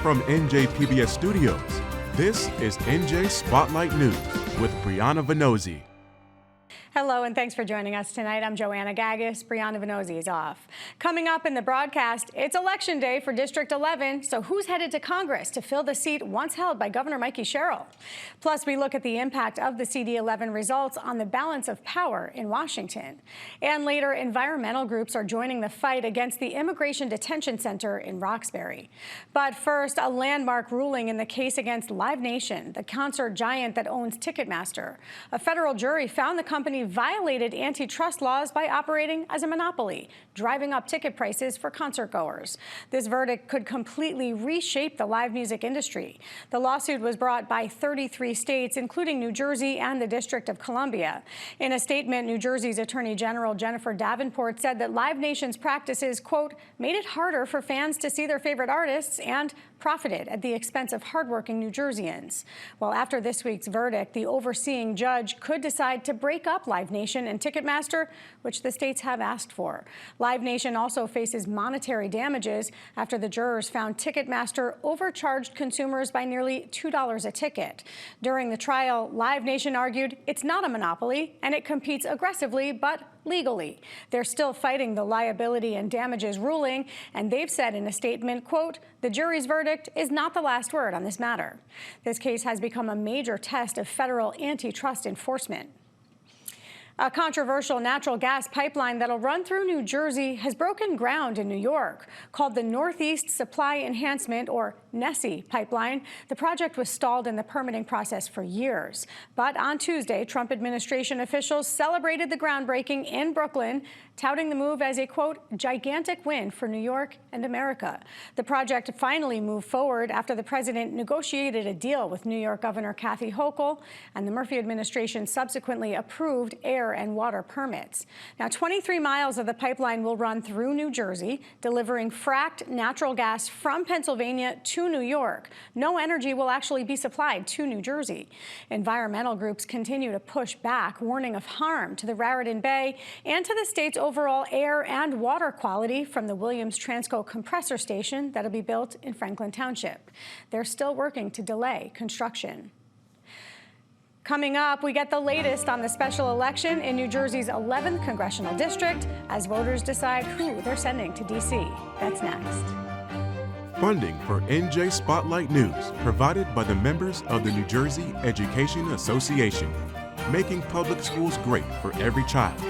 From NJ PBS Studios, this is NJ Spotlight News with Brianna Venozzi. Hello and thanks for joining us tonight. I'm Joanna Gagis. Brianna Venozzi is off. Coming up in the broadcast, it's Election Day for District 11, so who's headed to Congress to fill the seat once held by Governor Mikey Sherrill? Plus, we look at the impact of the CD11 results on the balance of power in Washington. And later, environmental groups are joining the fight against the Immigration Detention Center in Roxbury. But first, a landmark ruling in the case against Live Nation, the concert giant that owns Ticketmaster. A federal jury found the company violated antitrust laws by operating as a monopoly, driving up ticket prices for concertgoers. This verdict could completely reshape the live music industry. The lawsuit was brought by 33 states, including New Jersey and the District of Columbia. In a statement, New Jersey's Attorney General Jennifer Davenport said that Live Nation's practices, quote, made it harder for fans to see their favorite artists and profited at the expense of hardworking New Jerseyans. Well, after this week's verdict, the overseeing judge could decide to break up Live Nation and Ticketmaster, which the states have asked for. Live Nation also faces monetary damages after the jurors found Ticketmaster overcharged consumers by nearly $2 a ticket. During the trial, Live Nation argued it's not a monopoly and it competes aggressively but legally. They're still fighting the liability and damages ruling, and they've said in a statement, quote, the jury's verdict is not the last word on this matter. This case has become a major test of federal antitrust enforcement. A controversial natural gas pipeline that'll run through New Jersey has broken ground in New York. Called the Northeast Supply Enhancement, or NESE, pipeline, the project was stalled in the permitting process for years. But on Tuesday, Trump administration officials celebrated the groundbreaking in Brooklyn, touting the move as a, quote, gigantic win for New York and America. The project finally moved forward after the president negotiated a deal with New York Governor Kathy Hochul, and the Murphy administration subsequently approved air and water permits. Now, 23 miles of the pipeline will run through New Jersey, delivering fracked natural gas from Pennsylvania to New York. No energy will actually be supplied to New Jersey. Environmental groups continue to push back, warning of harm to the Raritan Bay and to the state's overall air and water quality from the Williams Transco compressor station that'll be built in Franklin Township. They're still working to delay construction. Coming up, we get the latest on the special election in New Jersey's 11th Congressional District as voters decide who they're sending to D.C. That's next. Funding for NJ Spotlight News provided by the members of the New Jersey Education Association, making public schools great for every child.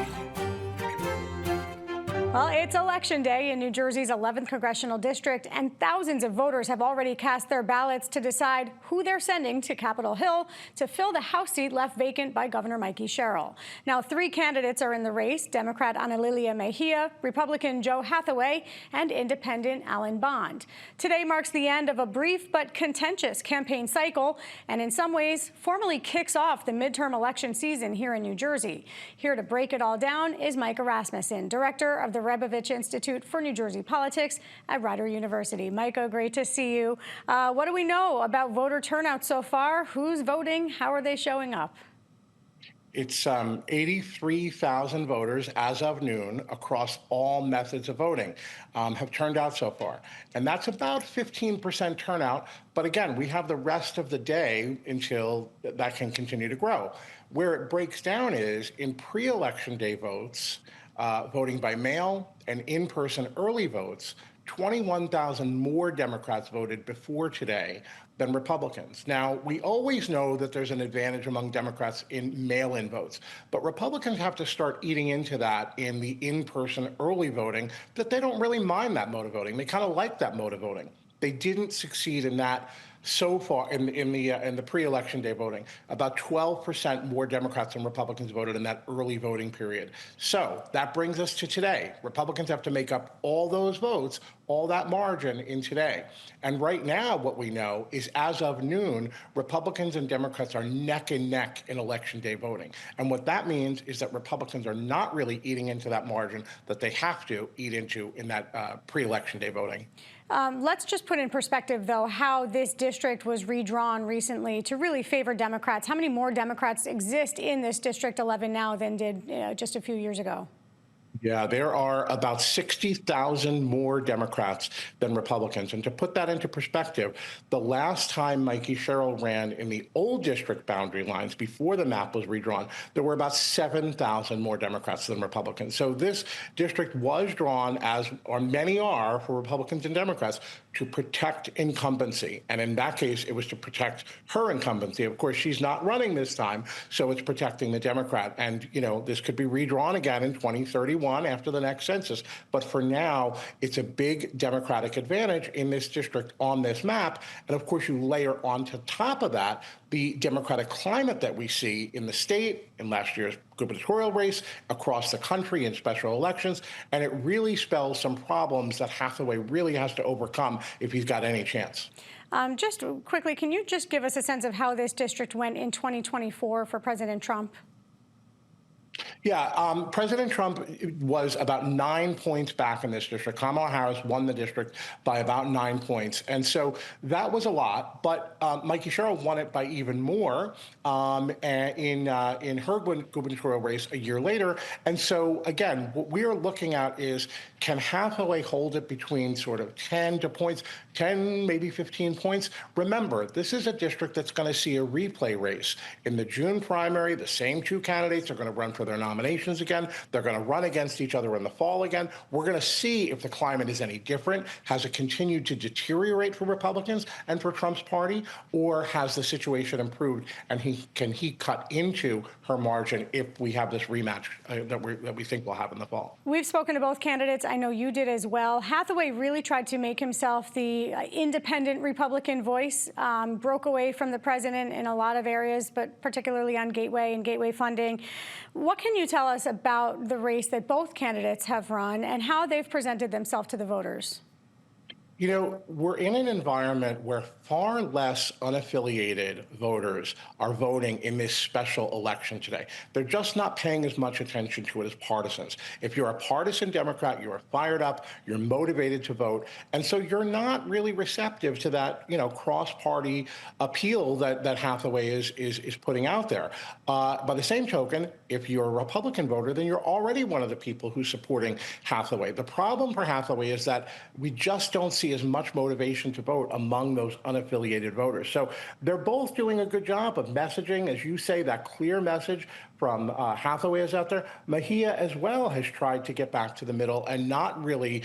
Well, it's Election Day in New Jersey's 11th Congressional District, and thousands of voters have already cast their ballots to decide who they're sending to Capitol Hill to fill the House seat left vacant by Governor Mikey Sherrill. Now, 3 candidates are in the race: Democrat Ana Lilia Mejia, Republican Joe Hathaway, and Independent Alan Bond. Today marks the end of a brief but contentious campaign cycle, and in some ways formally kicks off the midterm election season here in New Jersey. Here to break it all down is Micah Rasmussen, director of the Rebovich Institute for New Jersey Politics at Rider University. Micah, great to see you. What do we know about voter turnout so far? Who's voting? How are they showing up? It's 83,000 voters as of noon across all methods of voting have turned out so far. And that's about 15% turnout. But again, we have the rest of the day until that can continue to grow. Where it breaks down is in pre-election day votes, voting by mail and in-person early votes, 21,000 more Democrats voted before today than Republicans. Now, we always know that there's an advantage among Democrats in mail-in votes, but Republicans have to start eating into that in the in-person early voting, that they don't really mind that mode of voting. They kind of like that mode of voting. They didn't succeed in that so far in the pre-election day voting. About 12% more Democrats than Republicans voted in that early voting period. So that brings us to today. Republicans have to make up all those votes, all that margin in today. And right now, what we know is as of noon, Republicans and Democrats are neck and neck in election day voting. And what that means is that Republicans are not really eating into that margin that they have to eat into in that pre-election day voting. Let's just put in perspective, though, how this district was redrawn recently to really favor Democrats. How many more Democrats exist in this District 11 now than did just a few years ago? Yeah, there are about 60,000 more Democrats than Republicans. And to put that into perspective, the last time Mikey Sherrill ran in the old district boundary lines before the map was redrawn, there were about 7,000 more Democrats than Republicans. So this district was drawn, as or many are for Republicans and Democrats, to protect incumbency. And in that case, it was to protect her incumbency. Of course, she's not running this time, so it's protecting the Democrat. And, you know, this could be redrawn again in 2031 after the next census. But for now, it's a big Democratic advantage in this district on this map. And of course, you layer onto top of that the Democratic climate that we see in the state, in last year's gubernatorial race, across the country in special elections, and it really spells some problems that Hathaway really has to overcome if he's got any chance. Just quickly, can you just give us a sense of how this district went in 2024 for President Trump? Yeah, President Trump was about 9 points back in this district. Kamala Harris won the district by about 9 points. And so that was a lot. But Mikey Sherrill won it by even more in her gubernatorial race a year later. And so, again, what we are looking at is, can Hathaway hold it between sort of 10 to points, 10, maybe 15 points? Remember, this is a district that's going to see a replay race. In the June primary, the same two candidates are going to run for their nominations again. They're going to run against each other in the fall again. We're going to see if the climate is any different. Has it continued to deteriorate for Republicans and for Trump's party, or has the situation improved, and can he cut into her margin if we have this rematch that we think we'll have in the fall? We've spoken to both candidates. I know you did as well. Hathaway really tried to make himself the independent Republican voice, broke away from the president in a lot of areas, but particularly on Gateway and Gateway funding. What can you tell us about the race that both candidates have run and how they've presented themselves to the voters? You know, we're in an environment where far less unaffiliated voters are voting in this special election today. They're just not paying as much attention to it as partisans. If you're a partisan Democrat, you are fired up, you're motivated to vote, and so you're not really receptive to that, you know, cross-party appeal that Hathaway is putting out there. By the same token, if you're a Republican voter, then you're already one of the people who's supporting Hathaway. The problem for Hathaway is that we just don't see as much motivation to vote among those unaffiliated voters. So they're both doing a good job of messaging, as you say, that clear message from Hathaway is out there. Mejia as well has tried to get back to the middle and not really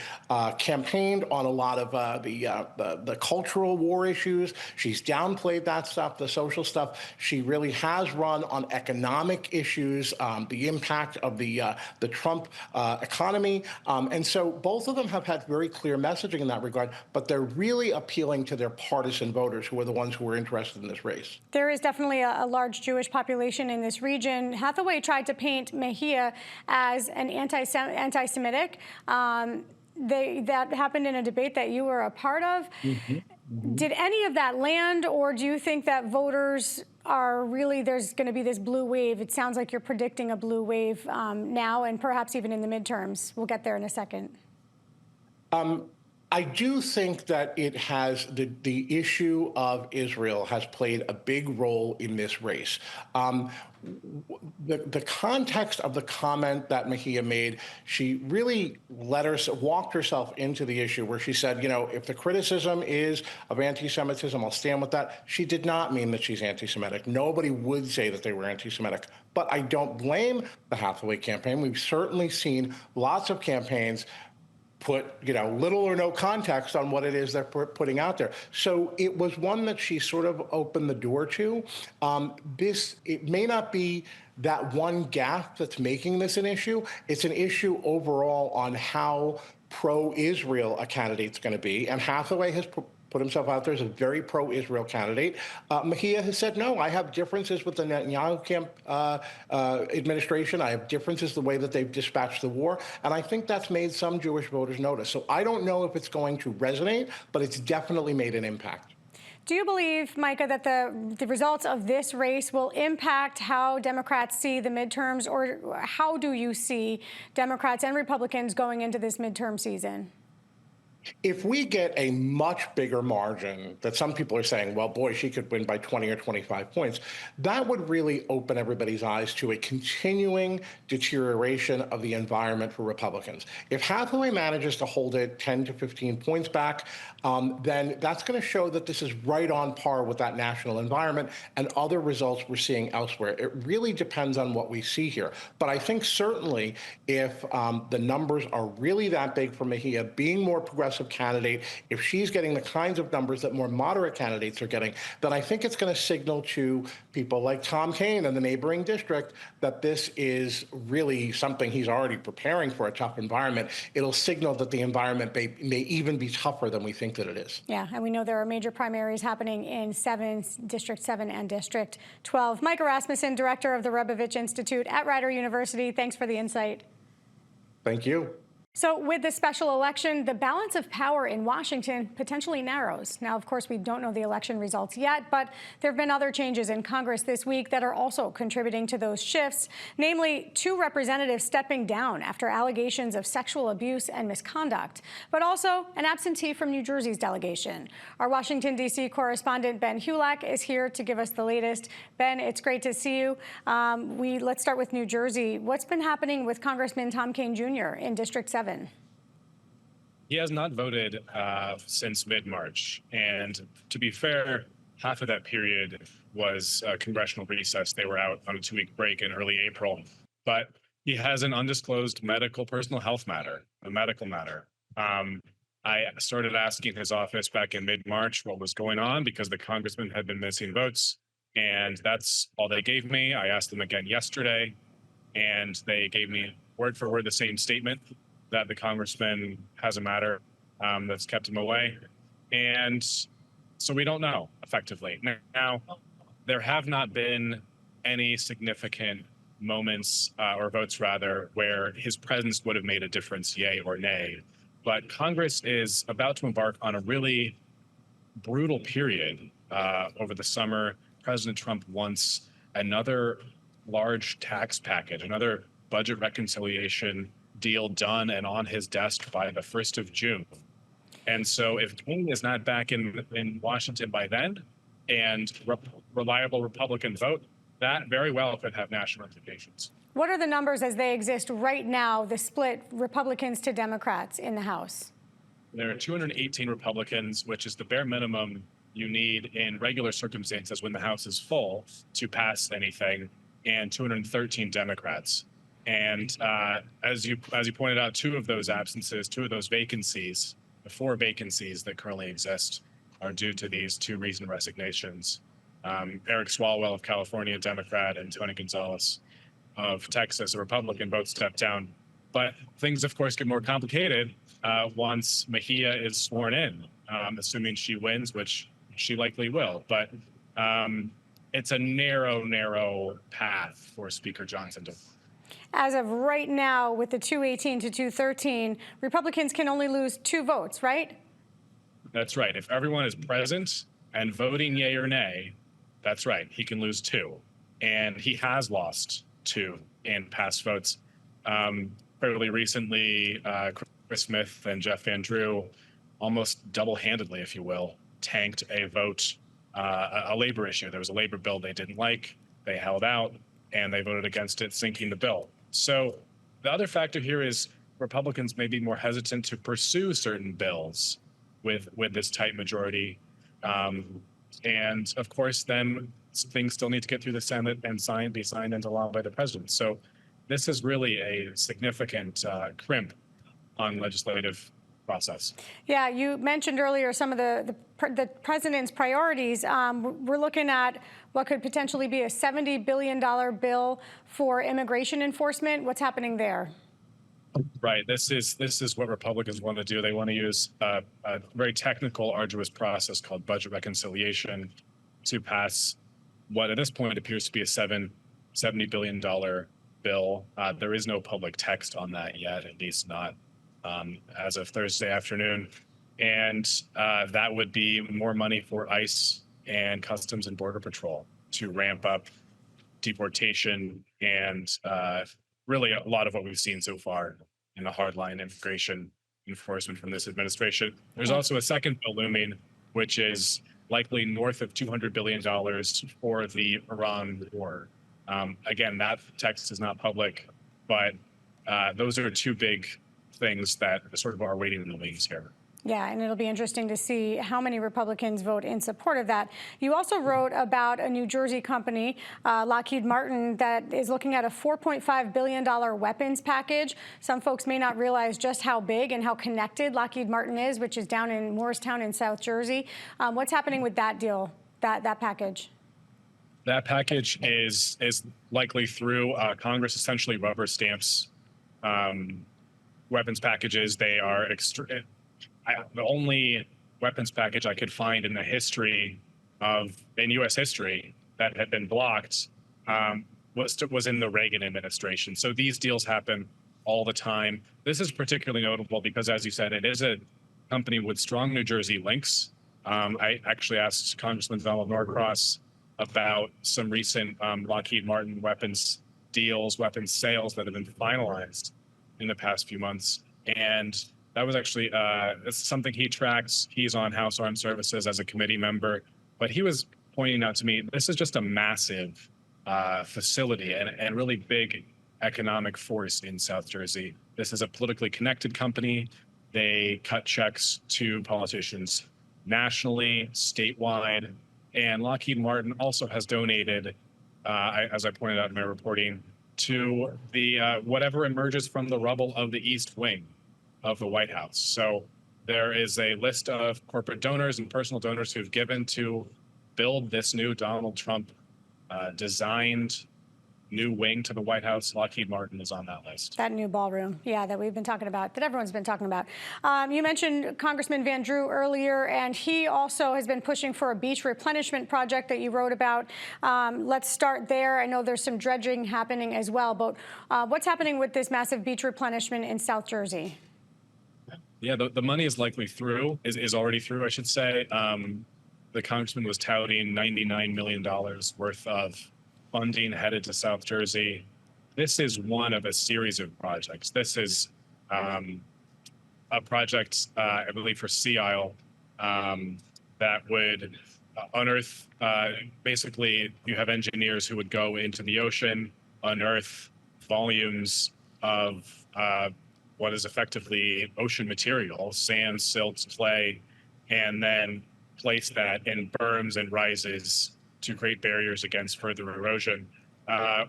campaigned on a lot of the cultural war issues. She's downplayed that stuff, the social stuff. She really has run on economic issues, the impact of the Trump economy. And so both of them have had very clear messaging in that regard, but they're really appealing to their partisan voters, who are the ones who are interested in this race. There is definitely a large Jewish population in this region. Hathaway tried to paint Mejia as an anti-Semitic. That happened in a debate that you were a part of. Mm-hmm. Mm-hmm. Did any of that land, or do you think that voters are really, there's going to be this blue wave? It sounds like you're predicting a blue wave now, and perhaps even in the midterms. We'll get there in a second. I do think that it has the issue of Israel has played a big role in this race. The context of the comment that Mejia made, she really walked herself into the issue where she said, you know, if the criticism is of anti-Semitism, I'll stand with that. She did not mean that she's anti-Semitic. Nobody would say that they were anti-Semitic. But I don't blame the Hathaway campaign. We've certainly seen lots of campaigns put, you know, little or no context on what it is they're putting out there. So it was one that she sort of opened the door to. It may not be that one gaffe that's making this an issue. It's an issue overall on how pro-Israel a candidate's going to be. And Hathaway has put himself out there as a very pro-Israel candidate. Mejia has said, no, I have differences with the Netanyahu administration. I have differences the way that they've dispatched the war. And I think that's made some Jewish voters notice. So I don't know if it's going to resonate, but it's definitely made an impact. Do you believe, Micah, that the results of this race will impact how Democrats see the midterms, or how do you see Democrats and Republicans going into this midterm season? If we get a much bigger margin that some people are saying, well, boy, she could win by 20 or 25 points, that would really open everybody's eyes to a continuing deterioration of the environment for Republicans. If Hathaway manages to hold it 10 to 15 points back, then that's going to show that this is right on par with that national environment and other results we're seeing elsewhere. It really depends on what we see here. But I think certainly if the numbers are really that big for Mejia, being more progressive candidate, if she's getting the kinds of numbers that more moderate candidates are getting, then I think it's going to signal to people like Tom Kean in the neighboring district that this is really something he's already preparing for, a tough environment. It'll signal that the environment may even be tougher than we think that it is. Yeah, and we know there are major primaries happening in District 7 and District 12. Micah Rasmussen, director of the Rebovich Institute at Rider University, thanks for the insight. Thank you. So with this special election, the balance of power in Washington potentially narrows. Now, of course, we don't know the election results yet, but there have been other changes in Congress this week that are also contributing to those shifts, namely 2 representatives stepping down after allegations of sexual abuse and misconduct, but also an absentee from New Jersey's delegation. Our Washington, D.C. correspondent Ben Hulak is here to give us the latest. Ben, it's great to see you. Let's start with New Jersey. What's been happening with Congressman Tom Kean Jr. in District 7? He has not voted since mid-March. And to be fair, half of that period was congressional recess. They were out on a 2-week break in early April. But he has an undisclosed personal health matter, a medical matter. I started asking his office back in mid-March what was going on because the congressman had been missing votes. And that's all they gave me. I asked them again yesterday, and they gave me word for word the same statement, that the congressman has a matter that's kept him away. And so we don't know, effectively. Now, there have not been any significant moments or votes, rather, where his presence would have made a difference, yay or nay. But Congress is about to embark on a really brutal period over the summer. President Trump wants another large tax package, another budget reconciliation deal done and on his desk by the 1st of June. And so if Kean is not back in Washington by then, and reliable Republican vote, that very well could have national implications. What are the numbers as they exist right now, the split Republicans to Democrats in the House? There are 218 Republicans, which is the bare minimum you need in regular circumstances when the House is full to pass anything, and 213 Democrats. And as you pointed out, 2 of those absences, 2 of those vacancies, the 4 vacancies that currently exist are due to these 2 recent resignations. Eric Swalwell of California, a Democrat, and Tony Gonzalez of Texas, a Republican, both stepped down. But things, of course, get more complicated once Mejia is sworn in, assuming she wins, which she likely will. But it's a narrow path for Speaker Johnson to. As of right now, with the 218 to 213, Republicans can only lose 2 votes, right? That's right. If everyone is present and voting yay or nay, that's right. He can lose 2. And he has lost 2 in past votes. Fairly recently, Chris Smith and Jeff Van Drew, almost double-handedly, if you will, tanked a vote, a labor issue. There was a labor bill they didn't like. They held out, and they voted against it, sinking the bill. So the other factor here is Republicans may be more hesitant to pursue certain bills with this tight majority. And of course, then things still need to get through the Senate and be signed into law by the president. So this is really a significant crimp on legislative process. Yeah, you mentioned earlier some of the president's priorities. We're looking at what could potentially be a $70 billion bill for immigration enforcement. What's happening there? Right. This is what Republicans want to do. They want to use a very technical, arduous process called budget reconciliation to pass what at this point appears to be a $70 billion bill. There is no public text on that yet, at least not as of Thursday afternoon. And that would be more money for ICE and Customs and Border Patrol to ramp up deportation and really a lot of what we've seen so far in the hardline immigration enforcement from this administration. There's also a second bill looming, which is likely north of $200 billion for the Iran war. Again, that text is not public, but those are two big things that sort of are waiting in the wings here. Yeah, and it'll be interesting to see how many Republicans vote in support of that. You also wrote about a New Jersey company, Lockheed Martin, that is looking at a $4.5 billion weapons package. Some folks may not realize just how big and how connected Lockheed Martin is, which is down in Morristown in South Jersey. What's happening with that deal, that package? That package is likely through Congress essentially rubber stamps weapons packages. They are the only weapons package I could find in the history in U.S. history that had been blocked was in the Reagan administration. So these deals happen all the time. This is particularly notable because, as you said, it is a company with strong New Jersey links. I actually asked Congressman Donald Norcross about some recent Lockheed Martin weapons deals, weapons sales that have been finalized in the past few months. And that was actually it's something he tracks. He's on House Armed Services as a committee member, but he was pointing out to me, this is just a massive facility and really big economic force in South Jersey. This is a politically connected company. They cut checks to politicians nationally, statewide, and Lockheed Martin also has donated, as I pointed out in my reporting, to the whatever emerges from the rubble of the East Wing of the White House. So there is a list of corporate donors and personal donors who've given to build this new Donald Trump designed new wing to the White House. Lockheed Martin is on that list. That new ballroom, yeah, that we've been talking about, that everyone's been talking about. You mentioned Congressman Van Drew earlier, and he also has been pushing for a beach replenishment project that you wrote about. Let's start there. I know there's some dredging happening as well, but what's happening with this massive beach replenishment in South Jersey? Yeah, the money is likely through, is already through, I should say. The congressman was touting $99 million worth of funding headed to South Jersey. This is one of a series of projects. This is a project, I believe, for Sea Isle that would unearth, basically, you have engineers who would go into the ocean, unearth volumes of what is effectively ocean material, sand, silt, clay, and then place that in berms and rises to create barriers against further erosion.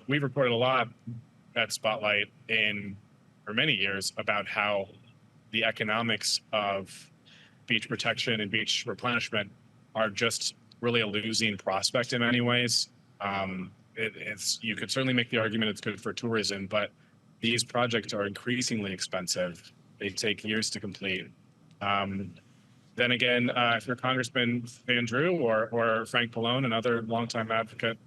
We've reported a lot at Spotlight for many years about how the economics of beach protection and beach replenishment are just really a losing prospect in many ways. You could certainly make the argument it's good for tourism, but these projects are increasingly expensive. They take years to complete. Then again, if you're Congressman Van Drew or Frank Pallone, another longtime advocate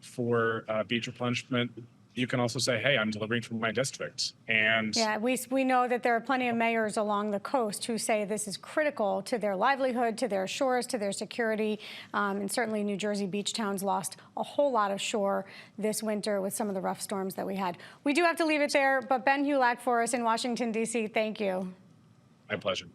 for beach replenishment, you can also say, hey, I'm delivering from my district. And yeah, we know that there are plenty of mayors along the coast who say this is critical to their livelihood, to their shores, to their security. And certainly New Jersey beach towns lost a whole lot of shore this winter with some of the rough storms that we had. We do have to leave it there, but Ben Hulak for us in Washington, D.C., thank you. My pleasure.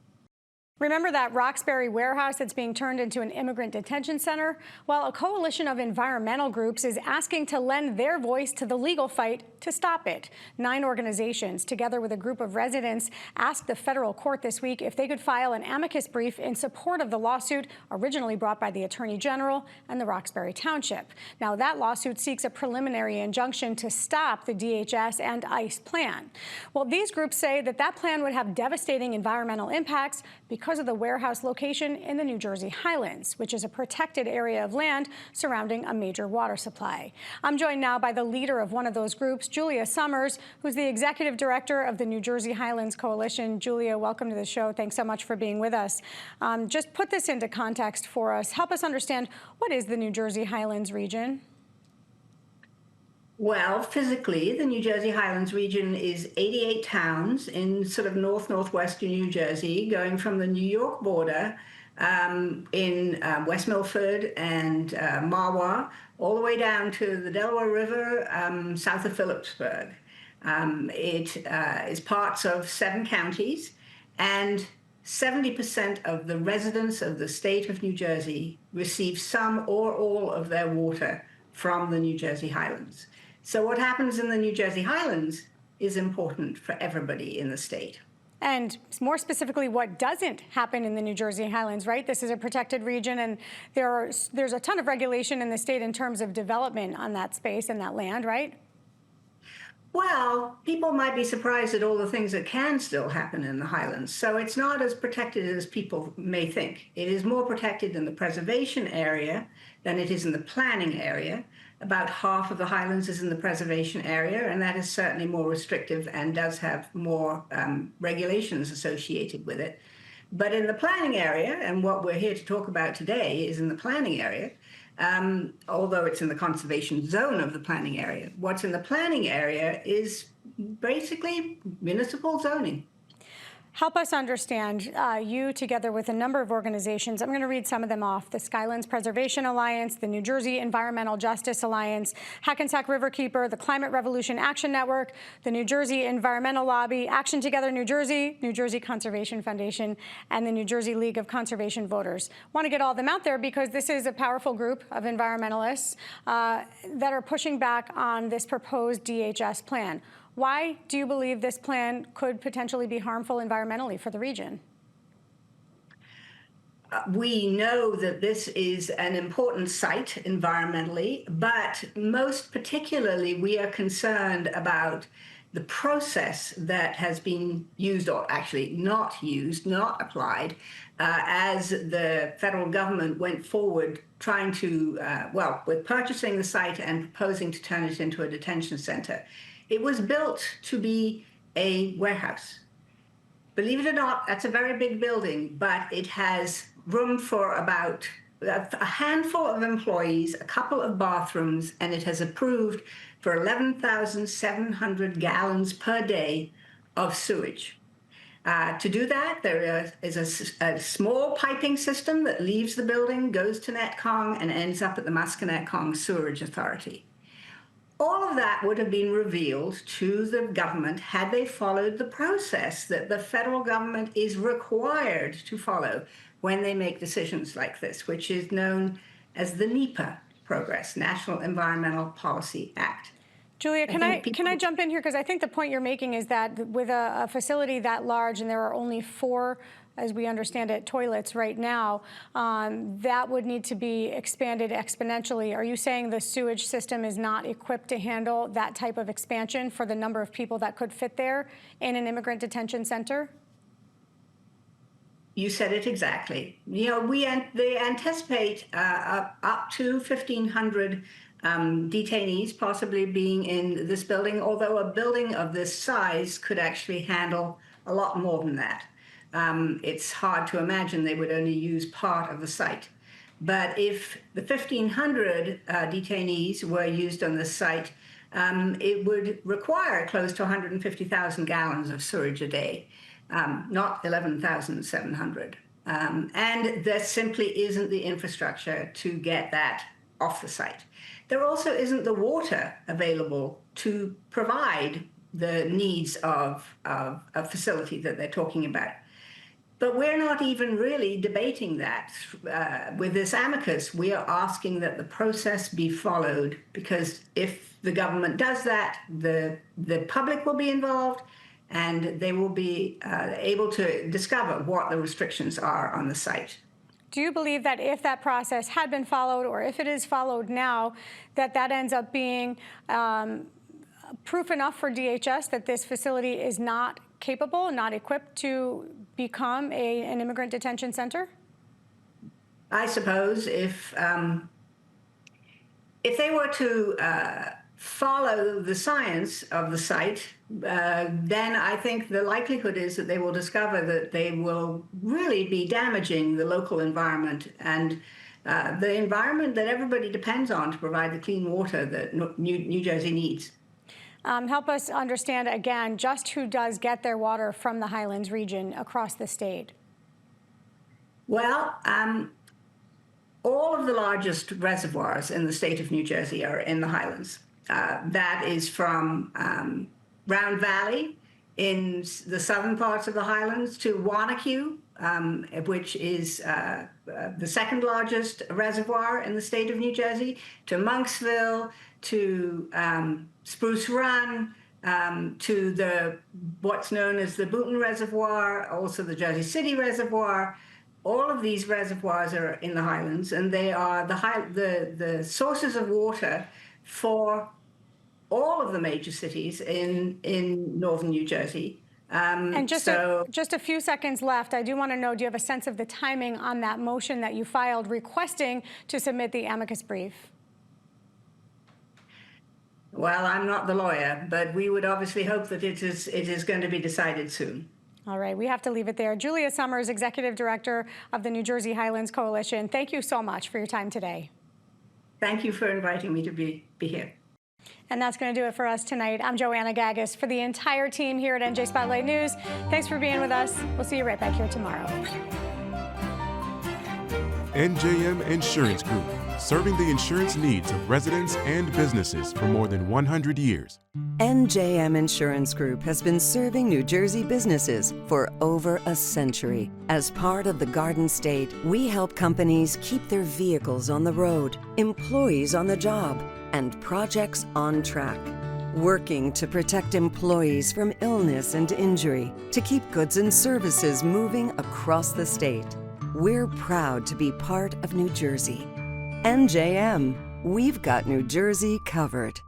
Remember that Roxbury warehouse that's being turned into an immigrant detention center? Well, a coalition of environmental groups is asking to lend their voice to the legal fight to stop it. 9 organizations, together with a group of residents, asked the federal court this week if they could file an amicus brief in support of the lawsuit originally brought by the Attorney General and the Roxbury Township. Now, that lawsuit seeks a preliminary injunction to stop the DHS and ICE plan. Well, these groups say that plan would have devastating environmental impacts because of the warehouse location in the New Jersey Highlands, which is a protected area of land surrounding a major water supply. I'm joined now by the leader of one of those groups, Julia Summers, who's the executive director of the New Jersey Highlands Coalition. Julia, welcome to the show. Thanks so much for being with us. Just put this into context for us. Help us understand, what is the New Jersey Highlands region? Well, physically, the New Jersey Highlands region is 88 towns in sort of northwestern New Jersey, going from the New York border in West Milford and Mahwah, all the way down to the Delaware River, south of Phillipsburg. It is parts of 7 counties, And 70% of the residents of the state of New Jersey receive some or all of their water from the New Jersey Highlands. So what happens in the New Jersey Highlands is important for everybody in the state. And more specifically, what doesn't happen in the New Jersey Highlands, right? This is a protected region, and there's a ton of regulation in the state in terms of development on that space and that land, right? Well, people might be surprised at all the things that can still happen in the Highlands. So it's not as protected as people may think. It is more protected in the preservation area than it is in the planning area. About half of the Highlands is in the preservation area, and that is certainly more restrictive and does have more regulations associated with it. But in the planning area, and what we're here to talk about today is in the planning area, although it's in the conservation zone of the planning area, what's in the planning area is basically municipal zoning. Help us understand, you together with a number of organizations, I'm going to read some of them off: the Skylands Preservation Alliance, the New Jersey Environmental Justice Alliance, Hackensack Riverkeeper, the Climate Revolution Action Network, the New Jersey Environmental Lobby, Action Together New Jersey Conservation Foundation, and the New Jersey League of Conservation Voters. Want to get all of them out there because this is a powerful group of environmentalists that are pushing back on this proposed DHS plan. Why do you believe this plan could potentially be harmful environmentally for the region? We know that this is an important site environmentally, but most particularly we are concerned about the process that has been used, or actually not used, not applied, as the federal government went forward trying to, with purchasing the site and proposing to turn it into a detention center. It was built to be a warehouse. Believe it or not, that's a very big building, but it has room for about a handful of employees, a couple of bathrooms, and it has approved for 11,700 gallons per day of sewage. To do that, there is a small piping system that leaves the building, goes to Netcong, and ends up at the Musconetcong Sewerage Authority. All of that would have been revealed to the government had they followed the process that the federal government is required to follow when they make decisions like this, which is known as the NEPA progress, National Environmental Policy Act. Julia, can I jump in here? Because I think the point you're making is that with a facility that large, and there are only 4, as we understand it, toilets right now, that would need to be expanded exponentially. Are you saying the sewage system is not equipped to handle that type of expansion for the number of people that could fit there in an immigrant detention center? You said it exactly. You know, they anticipate up to 1,500 detainees possibly being in this building, although a building of this size could actually handle a lot more than that. It's hard to imagine they would only use part of the site. But if the 1,500 detainees were used on this site, it would require close to 150,000 gallons of sewage a day, not 11,700. And there simply isn't the infrastructure to get that off the site. There also isn't the water available to provide the needs of a facility that they're talking about. But we're not even really debating that. With this amicus, we are asking that the process be followed, because if the government does that, the public will be involved, and they will be able to discover what the restrictions are on the site. Do you believe that if that process had been followed, or if it is followed now, that ends up being proof enough for DHS that this facility is not capable, not equipped to become an immigrant detention center? I suppose if they were to follow the science of the site, then I think the likelihood is that they will discover that they will really be damaging the local environment and the environment that everybody depends on to provide the clean water that New Jersey needs. Help us understand, again, just who does get their water from the Highlands region across the state. Well, all of the largest reservoirs in the state of New Jersey are in the Highlands. That is from Round Valley in the southern parts of the Highlands to Wanacue, which is the second largest reservoir in the state of New Jersey, to Monksville, to Spruce Run, to what's known as the Boonton Reservoir, also the Jersey City Reservoir. All of these reservoirs are in the Highlands, and they are the sources of water for all of the major cities in northern New Jersey. And just a few seconds left. I do want to know, do you have a sense of the timing on that motion that you filed requesting to submit the amicus brief? Well, I'm not the lawyer, but we would obviously hope that it is going to be decided soon. All right, we have to leave it there. Julia Summers, Executive Director of the New Jersey Highlands Coalition, thank you so much for your time today. Thank you for inviting me to be here. And that's going to do it for us tonight. I'm Joanna Gagis. For the entire team here at NJ Spotlight News, thanks for being with us. We'll see you right back here tomorrow. NJM Insurance Group, serving the insurance needs of residents and businesses for more than 100 years. NJM Insurance Group has been serving New Jersey businesses for over a century. As part of the Garden State, we help companies keep their vehicles on the road, employees on the job, and projects on track. Working to protect employees from illness and injury, to keep goods and services moving across the state. We're proud to be part of New Jersey. NJM, we've got New Jersey covered.